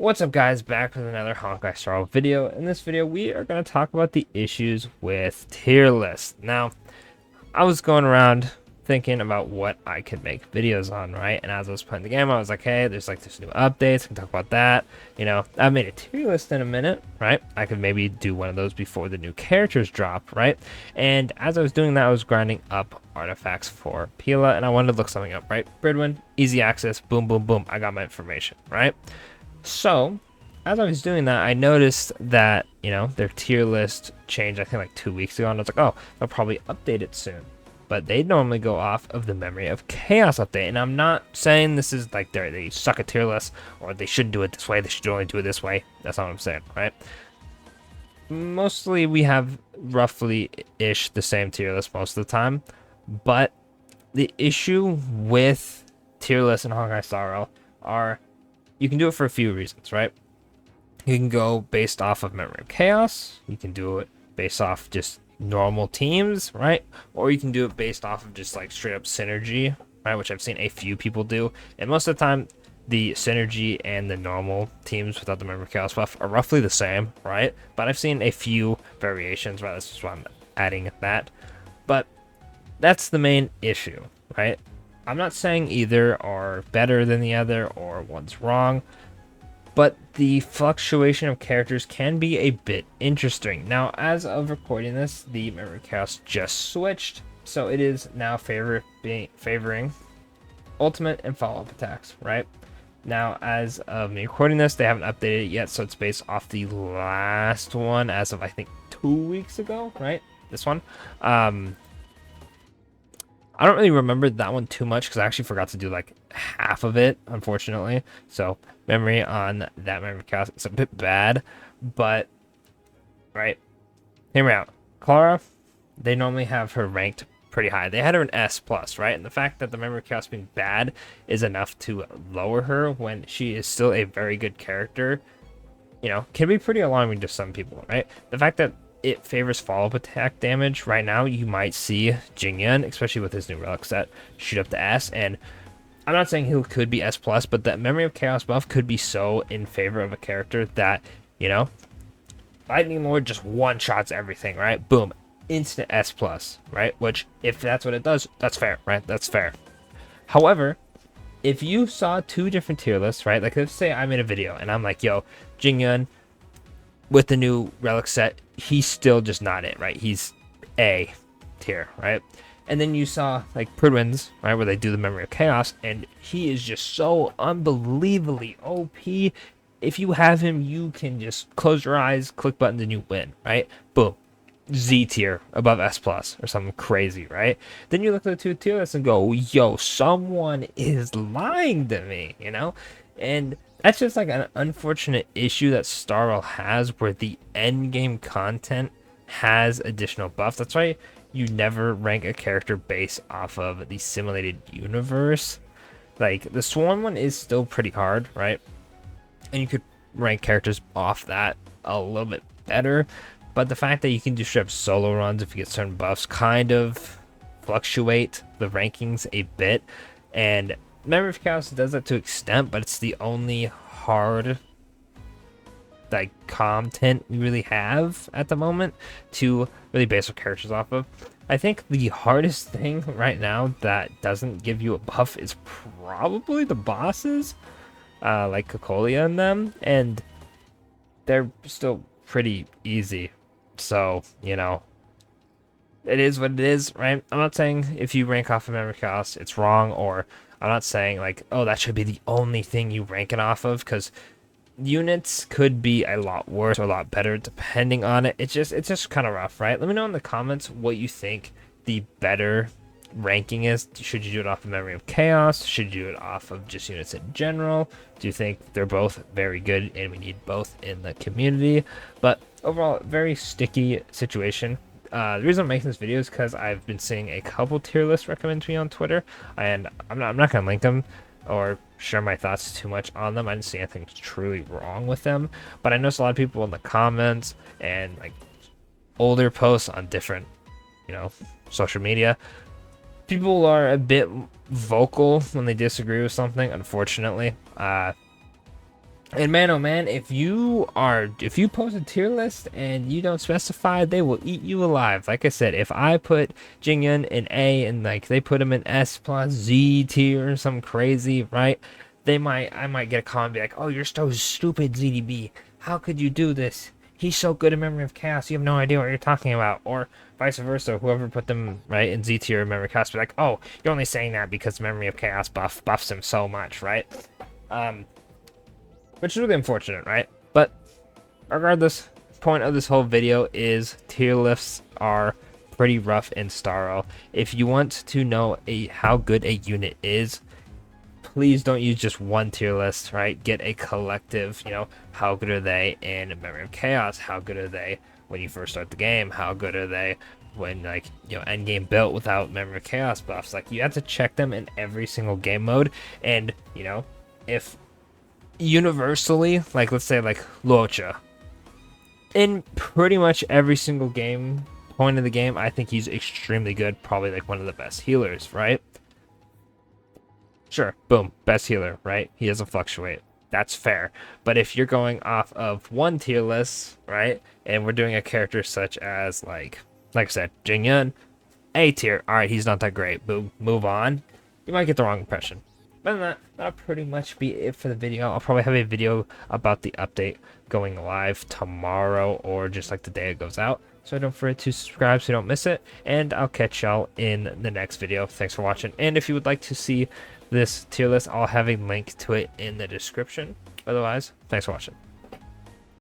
What's up, guys? Back with another Honkai Star video. In this video, we are going to talk about the issues with tier lists. Now, I was going around thinking about what I could make videos on, right? And as I was playing the game, I was like, hey, there's new updates. I can talk about that. You know, I've made a tier list in a minute, right? I could maybe do one of those before the new characters drop, right? And as I was doing that, I was grinding up artifacts for Pila, and I wanted to look something up, right? Prydwen, easy access, boom, boom, boom. I got my information, right? So, as I was doing that, I noticed that, their tier list changed, I think, like 2 weeks ago, and I was like, oh, they'll probably update it soon. But they normally go off of the Memory of Chaos update, and I'm not saying this is like they suck at tier list, or they shouldn't do it this way, they should only do it this way. That's not what I'm saying, right? Mostly, we have roughly-ish the same tier list most of the time, but the issue with tier lists in Honkai Star Rail are you can do it for a few reasons, right? You can go based off of Memory of Chaos. You can do it based off just normal teams, right? Or you can do it based off of just like straight up synergy, right? Which I've seen a few people do. And most of the time, the synergy and the normal teams without the Memory of Chaos buff are roughly the same, right? But I've seen a few variations, right? That's just why I'm adding that. But that's the main issue, right? I'm not saying either are better than the other or one's wrong, but the fluctuation of characters can be a bit interesting. Now, as of recording this, the Memory of Chaos just switched, so it is now favoring ultimate and follow-up attacks, right? Now, as of me recording this, they haven't updated it yet, so it's based off the last one as of, I think, 2 weeks ago, right? This one. I don't really remember that one too much because I actually forgot to do like half of it, unfortunately. So memory on that Memory Chaos is a bit bad, but right, hear me out. Clara, they normally have her ranked pretty high. They had her an S plus, right? And the fact that the Memory Chaos being bad is enough to lower her when she is still a very good character, can be pretty alarming to some people, right? The fact that it favors follow-up attack damage. Right now, you might see Jingyun, especially with his new relic set, shoot up to S. And I'm not saying he could be S+, but that Memory of Chaos buff could be so in favor of a character that, Lightning Lord just one-shots everything, right? Boom. Instant S+, right? Which, if that's what it does, that's fair, right? That's fair. However, if you saw two different tier lists, right? Like, let's say I made a video, and I'm like, yo, Jingyun, with the new relic set, he's still just not it, right? He's A tier, right? And then you saw like Prydwen's, right, where they do the Memory of Chaos, and he is just so unbelievably OP. If you have him, you can just close your eyes, click buttons, and you win, right? Boom. Z tier above S plus or something crazy, right? Then you look at the two tier lists and go, yo, someone is lying to me, And that's just like an unfortunate issue that Star Rail has, where the end game content has additional buffs. That's why you never rank a character based off of the simulated universe. Like the Swarm one is still pretty hard, right? And you could rank characters off that a little bit better. But the fact that you can do straight up solo runs if you get certain buffs kind of fluctuate the rankings a bit. And Memory of Chaos does that to an extent, but it's the only hard content we really have at the moment to really base our characters off of. I think the hardest thing right now that doesn't give you a buff is probably the bosses, like Cocolia and them, and they're still pretty easy. So, it is what it is, right? I'm not saying if you rank off of Memory Chaos, it's wrong, or I'm not saying like, oh, that should be the only thing you rank it off of, because units could be a lot worse or a lot better depending on it. It's just kind of rough, right? Let me know in the comments what you think the better ranking is. Should you do it off of Memory of Chaos? Should you do it off of just units in general? Do you think they're both very good and we need both in the community? But overall, very sticky situation. The reason I'm making this video is because I've been seeing a couple tier lists recommended to me on Twitter, and I'm not going to link them or share my thoughts too much on them. I didn't see anything truly wrong with them, but I noticed a lot of people in the comments and like older posts on different, social media. People are a bit vocal when they disagree with something, unfortunately. And man, oh man, if you post a tier list and you don't specify, they will eat you alive. Like I said, if I put Jingyun in A and like they put him in S plus Z tier or something crazy, right? I might get a comment and be like, "Oh, you're so stupid, ZDB. How could you do this? He's so good in Memory of Chaos. You have no idea what you're talking about." Or vice versa, whoever put them right in Z tier Memory of Chaos be like, "Oh, you're only saying that because Memory of Chaos buffs him so much, right?" Which is really unfortunate, right? But regardless, point of this whole video is tier lists are pretty rough in Starro. If you want to know how good a unit is, please don't use just one tier list, right? Get a collective, how good are they in Memory of Chaos? How good are they when you first start the game? How good are they when, end game built without Memory of Chaos buffs? Like, you have to check them in every single game mode, and, if universally, like let's say like Luocha, in pretty much every single game point of the game, I think he's extremely good, probably like one of the best healers, right? Sure, boom, best healer, right? He doesn't fluctuate. That's fair. But if you're going off of one tier list, right, and we're doing a character such as like I said, Jingyun, A tier, alright, he's not that great, boom, move on, you might get the wrong impression. But that'll pretty much be it for the video. I'll probably have a video about the update going live tomorrow or just like the day it goes out. So don't forget to subscribe so you don't miss it. And I'll catch y'all in the next video. Thanks for watching. And if you would like to see this tier list, I'll have a link to it in the description. Otherwise, thanks for watching.